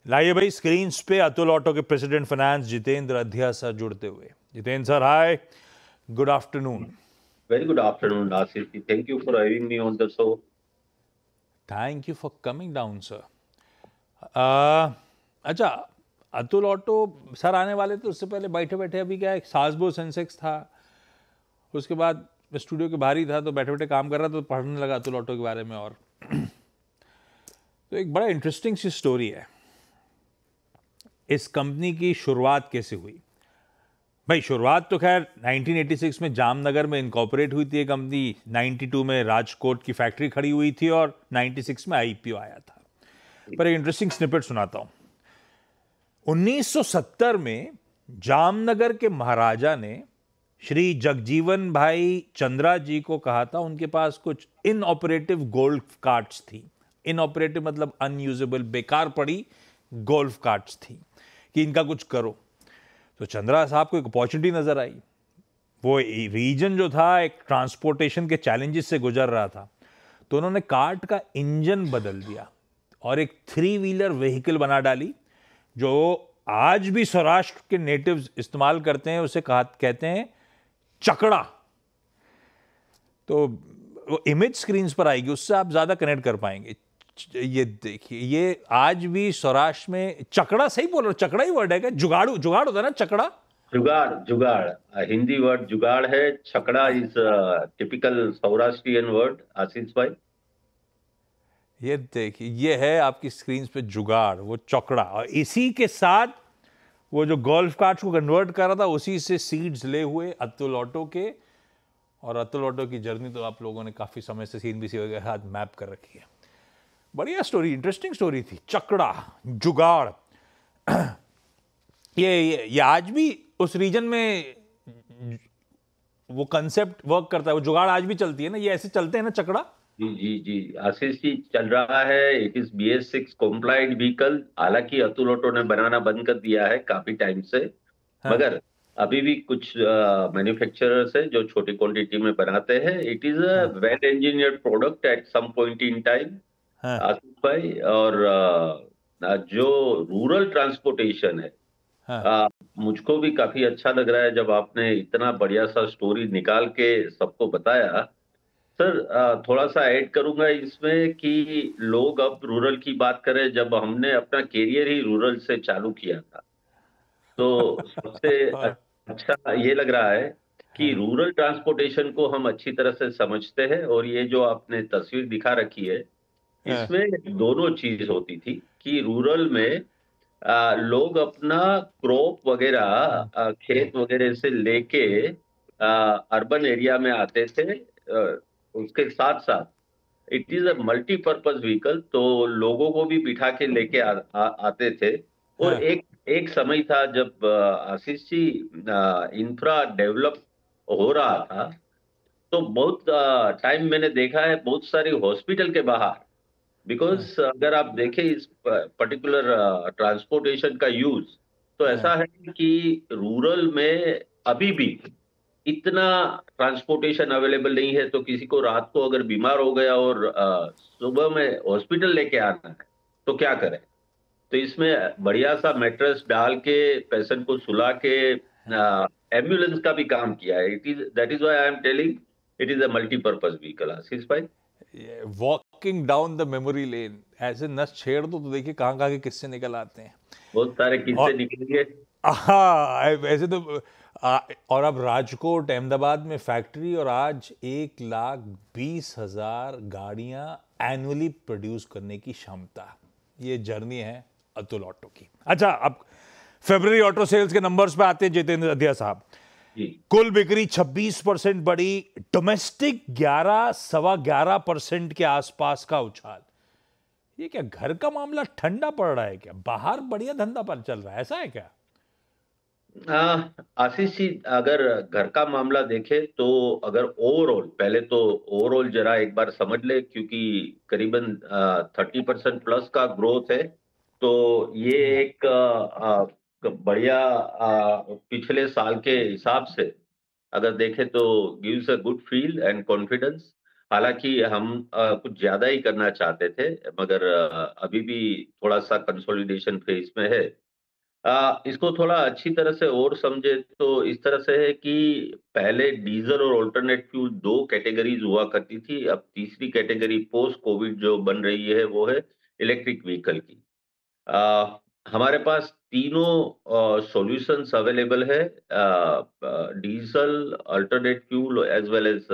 लाइए भाई स्क्रीन पे अतुल ऑटो के president finance Jitendra Adhiya sir जुड़ते हुए। Jitendra sir, hi, good afternoon. Very good afternoon, Asif. Thank you for having me on the show. Thank you for coming down sir. अच्छा, Atul auto sir आने वाले थे, उससे पहले बैठे बैठे अभी क्या है, सासबो सेंसेक्स था, उसके बाद मैं स्टूडियो के बाहर ही था तो बैठे बैठे काम कर रहा था तो पढ़ने लगा अतुल ऑटो के बारे में। और तो एक बड़ा इंटरेस्टिंग सी स्टोरी है, इस कंपनी की शुरुआत कैसे हुई। भाई शुरुआत तो खैर 1986 में जामनगर में इनकॉर्पोरेट हुई थी ये कंपनी, 92 में राजकोट की फैक्ट्री खड़ी हुई थी और 96 में आईपीओ आया था। पर एक इंटरेस्टिंग स्निपेट सुनाता हूं। 1970 में जामनगर के महाराजा ने श्री जगजीवन भाई चंद्रा जी को कहा था, उनके पास कुछ इनऑपरेटिव गोल्फ कार्ट्स थी। इनऑपरेटिव मतलब अनयूजेबल, बेकार पड़ी गोल्फ कार्ट्स थी, कि इनका कुछ करो। तो चंद्रा साहब को एक अपॉर्चुनिटी नजर आई। वो रीजन जो था एक ट्रांसपोर्टेशन के चैलेंजेस से गुजर रहा था, तो उन्होंने कार्ट का इंजन बदल दिया और एक 3 व्हीलर व्हीकल बना डाली, जो आज भी सौराष्ट्र के नेटिव्स इस्तेमाल करते हैं। उसे कहते हैं चकड़ा। तो वो इमेज स्क्रीन पर आएगी, उससे आप ज्यादा कनेक्ट कर पाएंगे। ये देखिए, ये आज भी सौराष्ट्र में चकड़ा, सही बोल रहा हूं, चकड़ा ही वर्ड है क्या? जुगाड़ू, जुगाड़ होता है ना चकड़ा। जुगाड़ जुगाड़ हिंदी वर्ड जुगाड़ है. छकड़ा इज टिपिकल सौराष्ट्रियन वर्ड, आशीष भाई. ये देखिए, ये है आपकी स्क्रीन पे जुगाड़, वो चौकड़ा। और इसी के साथ वो जो गोल्फ कार्ट को कन्वर्ट कर रहा था, उसी से सीड्स ले हुए अतुल ऑटो के। और अतुल ऑटो की जर्नी तो आप लोगों ने काफी समय से सीएनबीसी वगैरह हाथ मैप कर रखी है। बढ़िया स्टोरी, इंटरेस्टिंग स्टोरी थी। चकड़ा, जुगाड़, ये आज भी उस रीजन में वो कंसेप्ट वर्क करता है। वो जुगाड़ आज भी चलती है ना, ये ऐसे चलते हैं ना चकड़ा। जी जी जी, आशीष जी, चल रहा है. It is BS6 compliant vehicle. हालांकि अतुल ऑटो ने बनाना बंद कर दिया है काफी टाइम से, हाँ मगर अभी भी कुछ मैन्युफैक्चरर्स है जो छोटी क्वांटिटी में बनाते हैं. इट इज अ हाँ well engineered product at some point in time, हाँ आसिफ भाई. और जो रूरल ट्रांसपोर्टेशन है, हाँ मुझको भी काफी अच्छा लग रहा है जब आपने इतना बढ़िया सा स्टोरी निकाल के सबको बताया. सर, थोड़ा सा ऐड करूंगा इसमें कि लोग अब रूरल की बात करें. जब हमने अपना कैरियर ही रूरल से चालू किया था, तो सबसे अच्छा ये लग रहा है कि हाँ रूरल ट्रांसपोर्टेशन को हम अच्छी तरह से समझते हैं. और ये जो आपने तस्वीर दिखा रखी है, हाँ इसमें दोनों चीज होती थी कि रूरल में लोग अपना क्रॉप वगैरह, खेत वगैरह से लेके अर्बन एरिया में आते थे. उसके साथ साथ it is a multipurpose vehicle, तो लोगों को भी बिठा के लेके आते थे. और हाँ एक समय था जब आशीष जी, इंफ्रा डेवलप हो रहा था, तो बहुत टाइम मैंने देखा है बहुत सारी हॉस्पिटल के बाहर. हाँ बिकॉज अगर आप देखें इस पर्टिकुलर ट्रांसपोर्टेशन का यूज, तो हाँ ऐसा है कि रूरल में अभी भी इतना ट्रांसपोर्टेशन अवेलेबल नहीं है. तो किसी को रात को अगर बीमार हो गया और सुबह में हॉस्पिटल लेके आना है, तो क्या करें? तो इसमें बढ़िया सा मैट्रेस डाल के पेशेंट को सुला के एम्बुलेंस का भी काम किया है. It is that is why I am telling it is a multipurpose vehicle, Ashish भाई. Walking down the memory lane, ऐसे नस छेड़ दो तो देखिए कहाँ कहाँ के किस्से निकल आते हैं। बहुत सारे किस्से और निकलेंगे. हाँ, वैसे तो और अब राजकोट, अहमदाबाद में फैक्ट्री, और आज 1,20,000 गाड़ियां एनुअली प्रोड्यूस करने की क्षमता। ये जर्नी है अतुल ऑटो की। अच्छा, अब फरवरी ऑटो सेल्स के नंबर्स पे आते हैं जितेंद्र अधिया साहब। जी. कुल बिक्री 26% बढ़ी, डोमेस्टिक 11-11.25% के आसपास का उछाल। ये क्या घर का मामला ठंडा पड़ रहा है क्या? बाहर बढ़िया धंधा पर चल रहा है, ऐसा है क्या? आशीष जी, अगर घर का मामला देखें तो अगर ओवरऑल, पहले तो ओवरऑल जरा एक बार समझ ले, क्योंकि करीबन 30% प्लस का ग्रोथ है. तो ये एक बढ़िया पिछले साल के हिसाब से अगर देखें तो gives a good feel and confidence. हालाँकि हम कुछ ज़्यादा ही करना चाहते थे, मगर अभी भी थोड़ा-सा कंसोलिडेशन फेज़ में है। इसको थोड़ा अच्छी तरह से और समझे तो इस तरह से है कि पहले डीज़ल और अल्टरनेट फ्यूल 2 कैटेगरीज़ हुआ करती थी, अब तीसरी कैटेगरी पोस्ट कोविड जो बन रही है, वो है इलेक्ट्रिक व्हीकल की। हमारे पास तीनों सॉल्यूशंस अवेलेबल है, diesel, alternate fuel as well as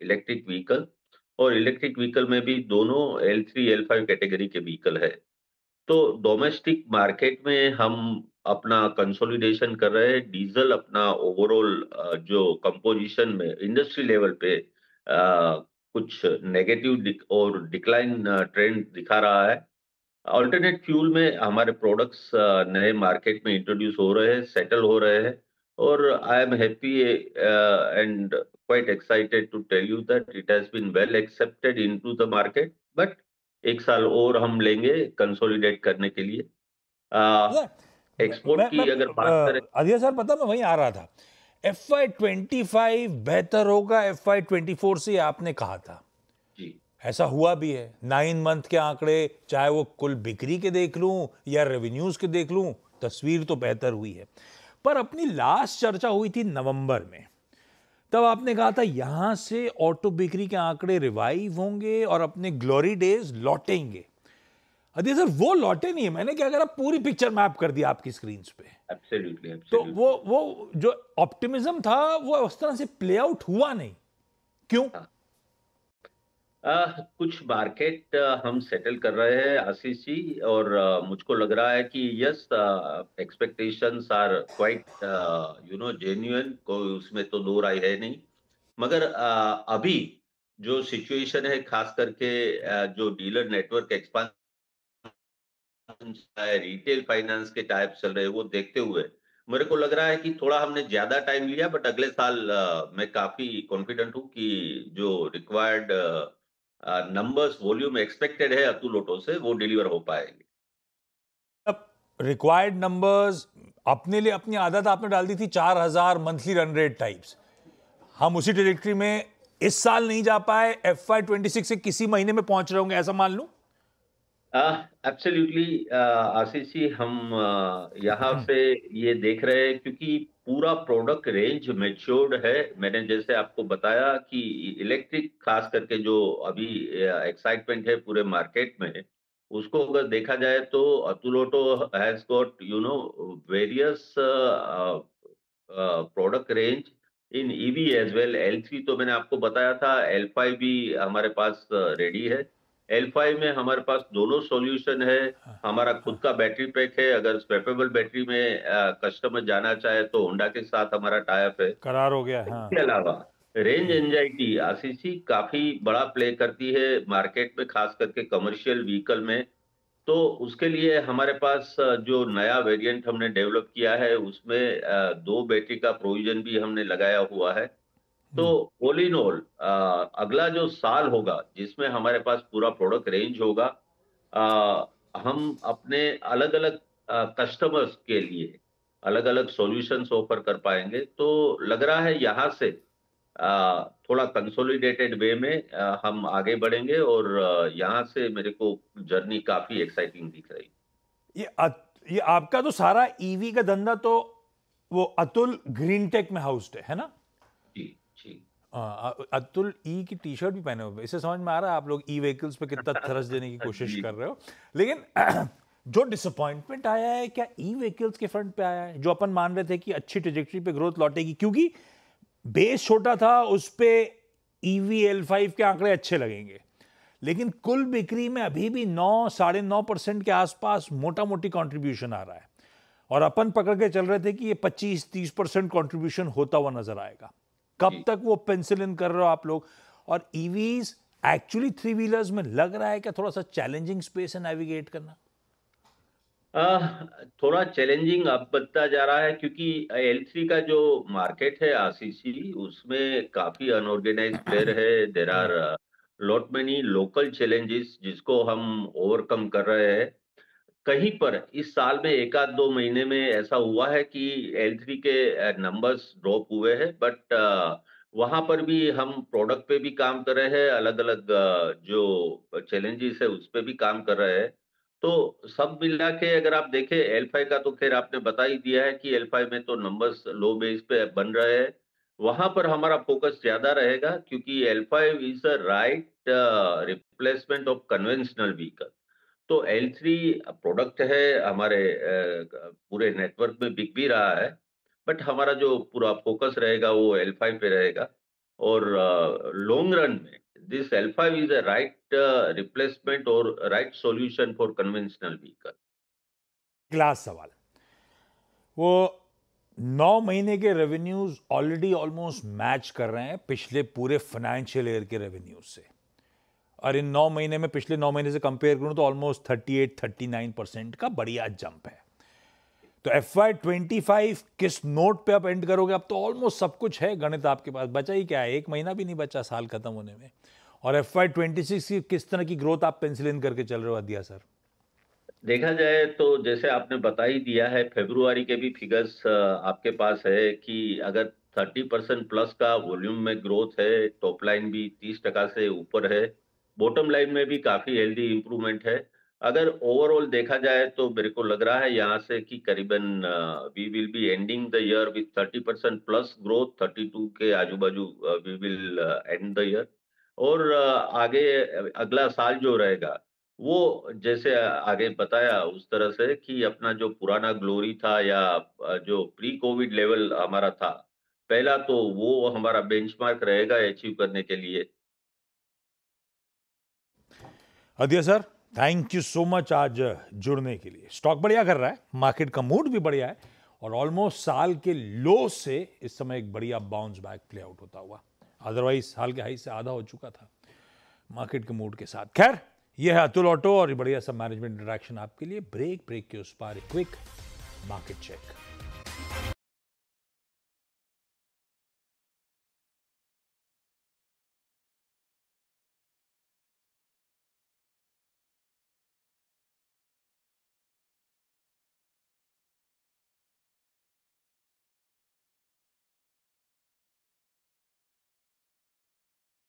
electric vehicle, और इलेक्ट्रिक व्हीकल में भी दोनों L3, L5 कैटेगरी के व्हीकल है। तो डोमेस्टिक मार्केट में हम अपना कंसोलिडेशन कर रहे हैं। डीज़ल अपना ओवरऑल जो कंपोज़िशन में इंडस्ट्री लेवल पे कुछ नेगेटिव डिक्लाइन ट्रेंड दिखा रहा है। अल्टरनेट फ्यूल में हमारे प्रोडक्ट्स नए मार्केट में इंट्रोड्यूस हो रहे हैं, सेटल हो रहे हैं, और I am happy and quite excited to tell you that it has been well accepted into the market, but 1 साल और हम लेंगे कंसोलिडेट करने के लिए। पता है, एक्सपोर्ट की अगर बात करें, अधिया सर, पता मैं वहीं आ रहा था। FY25 बेहतर होगा FY24 से, आपने कहा था। जी, ऐसा हुआ भी है। 9 मंथ के आंकड़े, चाहे वो कुल बिक्री के देख लूं या रेवेन्यूज के देख लूं, तस्वीर तो बेहतर हुई है। पर अपनी लास्ट चर्चा हुई थी नवंबर में, तब आपने कहा था यहां से ऑटो बिक्री के आंकड़े रिवाइव होंगे और अपने ग्लोरी डेज लौटेंगे। अदिति सर, वो लौटे नहीं है। मैंने क्या करा, पूरी पिक्चर मैप कर दी आपकी स्क्रीन पे। एब्सोल्युटली, तो एब्सोल्युटली। वो जो ऑप्टिमिज्म था, वो उस तरह से प्ले आउट हुआ नहीं। क्यों? हाँ। कुछ मार्केट हम सेटल कर रहे हैं आशीष जी, और मुझको लग रहा है कि yes, expectations are quite genuine, कोई उसमें तो दो राय है नहीं। मगर अभी जो सिचुएशन है, खास करके जो डीलर नेटवर्क एक्सपांशन है, रिटेल फाइनेंस के टाइप चल रहे हैं, वो देखते हुए मेरे को लग रहा है कि थोड़ा हमने ज्यादा टाइम लिया, बट अगले साल मैं काफी कॉन्फिडेंट हूँ कि जो रिक्वायर्ड नंबर्स वॉल्यूम एक्सपेक्टेड है अतुल ऑटो से, वो डिलीवर हो पाएंगे। अब रिक्वायर्ड नंबर्स, अपने लिए अपनी आदत आपने डाल दी थी 4,000 मंथली रन रेट टाइप्स। हम उसी ट्रेजेक्टरी में इस साल नहीं जा पाए, FY26 से किसी महीने में पहुंच रहे होंगे, ऐसा मान लूं? एब्सोल्युटली आशीष जी, हम यहाँ पे ये देख रहे हैं क्योंकि पूरा प्रोडक्ट रेंज मैच्योर्ड है। मैंने जैसे आपको बताया कि इलेक्ट्रिक खास करके जो अभी एक्साइटमेंट है पूरे मार्केट में, उसको अगर देखा जाए तो Atul Auto has got various product range in EV as well. L3 तो मैंने आपको बताया था, L5 भी हमारे पास रेडी है। L5 में हमारे पास दोनों सॉल्यूशन है। हमारा खुद का बैटरी पैक है, अगर स्वैपेबल बैटरी में कस्टमर जाना चाहे तो होंडा के साथ हमारा टाई अप है। करार हो गया, हाँ। इसके अलावा रेंज एंजाइटी आशीष जी काफी बड़ा प्ले करती है मार्केट में, खास करके कमर्शियल व्हीकल में। तो उसके लिए हमारे पास जो नया वेरिएंट हमने डेवलप किया है, उसमें 2 बैटरी का प्रोविज़न भी हमने लगाया हुआ है। तो ऑल इन ऑल अगला जो साल होगा, जिसमें हमारे पास पूरा प्रोडक्ट रेंज होगा, हम अपने अलग-अलग कस्टमर्स के लिए अलग-अलग सॉल्यूशंस ऑफर कर पाएँगे। तो लग रहा है यहाँ से थोड़ा कंसोलिडेटेड वे में हम आगे बढ़ेंगे, और यहाँ से मेरे को जर्नी काफ़ी एक्साइटिंग दिख रही है। ये आपका तो सारा ईवी का धंधा तो वो अतुल ग्रीन टेक में हाउस्ड है ना? जी, जी। अतुल ई की टी शर्ट भी पहने हुए, इससे समझ में आ रहा है आप लोग ई व्हीकल्स पे कितना थ्रस्ट देने की कोशिश जी। कर रहे हो। लेकिन जो डिसअपॉइंटमेंट आया है, क्या ई व्हीकल्स के फ्रंट पे आया है? जो अपन मान रहे थे कि अच्छी ट्रेजेक्टरी पे ग्रोथ लौटेगी, क्योंकि बेस छोटा था, उस पे ईवी L5 के आंकड़े अच्छे लगेंगे, लेकिन कुल बिक्री में अभी भी 9-9.5% के आसपास मोटा मोटी कंट्रीब्यूशन आ रहा है, और अपन पकड़ के चल रहे थे कि ये 25-30% कंट्रीब्यूशन होता हुआ नजर आएगा। कब जी। तक वो पेंसिल इन कर रहे हो आप लोग? और ईवीज एक्चुअली थ्री व्हीलर्स में लग रहा है क्या थोड़ा सा चैलेंजिंग स्पेस है नेविगेट करना? थोड़ा चैलेंजिंग अब बनता जा रहा है, क्योंकि L3 का जो मार्केट है आशीष जी, उसमें काफ़ी अनऑर्गेनाइज्ड प्लेयर है। There are lot many local challenges जिसको हम ओवरकम कर रहे हैं। कहीं पर इस साल में 1 आध 2 महीने में ऐसा हुआ है कि L3 के नंबर्स ड्रॉप हुए हैं, बट वहाँ पर भी हम प्रोडक्ट पे भी काम कर रहे हैं, अलग-अलग जो चैलेंजेस है उस पे भी काम कर रहे हैं। तो सब मिला के अगर आप देखें एल5 का तो ख़ैर आपने बता ही दिया है कि एल5 में तो नंबर्स लो बेस पे बन रहे हैं। वहाँ पर हमारा फ़ोकस ज़्यादा रहेगा क्योंकि L five is a right replacement of conventional vehicle. तो एल3 प्रोडक्ट है हमारे पूरे नेटवर्क में बिक भी रहा है, बट हमारा जो पूरा फ़ोकस रहेगा वो एल5 पे रहेगा और लॉन्ग रन में this L five is a right replacement और right solution for conventional vehicle. Class सवाल, वो 9 महीने के रेवेन्यूज ऑलरेडी ऑलमोस्ट मैच कर रहे हैं पिछले पूरे फाइनेंशियल ईयर के रेवेन्यूज से, और इन 9 महीने में पिछले 9 महीने से कंपेयर करूं तो ऑलमोस्ट 38-39% का बढ़िया जंप है। तो FY25 किस नोट पे आप एंड करोगे? अब तो ऑलमोस्ट सब कुछ है, गणित आपके पास बचा ही क्या है, 1 महीना भी नहीं बचा साल खत्म होने में। और FY26 की किस तरह की ग्रोथ आप पेंसिल इन करके चल रहे हो अदिया सर? देखा जाए तो जैसे आपने बता ही दिया है, फ़रवरी के भी फिगर्स आपके पास है कि अगर 30% प्लस का वॉल्यूम में ग्रोथ है, टॉप लाइन भी 30% से ऊपर है, बॉटम लाइन में भी काफ़ी हेल्दी इंप्रूवमेंट है। अगर ओवरऑल देखा जाए तो मेरे को लग रहा है यहाँ से कि करीबन we will be ending the year with 30% plus growth, 32 के आजू-बाजू we will end the year और आगे अगला साल जो रहेगा वो जैसे आगे बताया उस तरह से कि अपना जो पुराना ग्लोरी था या जो प्री कोविड लेवल हमारा था, पहला तो वो हमारा बेंचमार्क रहेगा अचीव करने के लिए। Adhiya sir, thank you so much आज जुड़ने के लिए। स्टॉक बढ़िया कर रहा है, मार्केट का मूड भी बढ़िया है, और ऑलमोस्ट साल के लो से इस समय एक बढ़िया बाउंस बैक प्ले आउट होता हुआ, अदरवाइज साल के हाई से आधा हो चुका था मार्केट के मूड के साथ। खैर, यह है अतुल ऑटो और ये बढ़िया सा मैनेजमेंट इंटरेक्शन आपके लिए। ब्रेक के उस पार क्विक मार्केट चेक।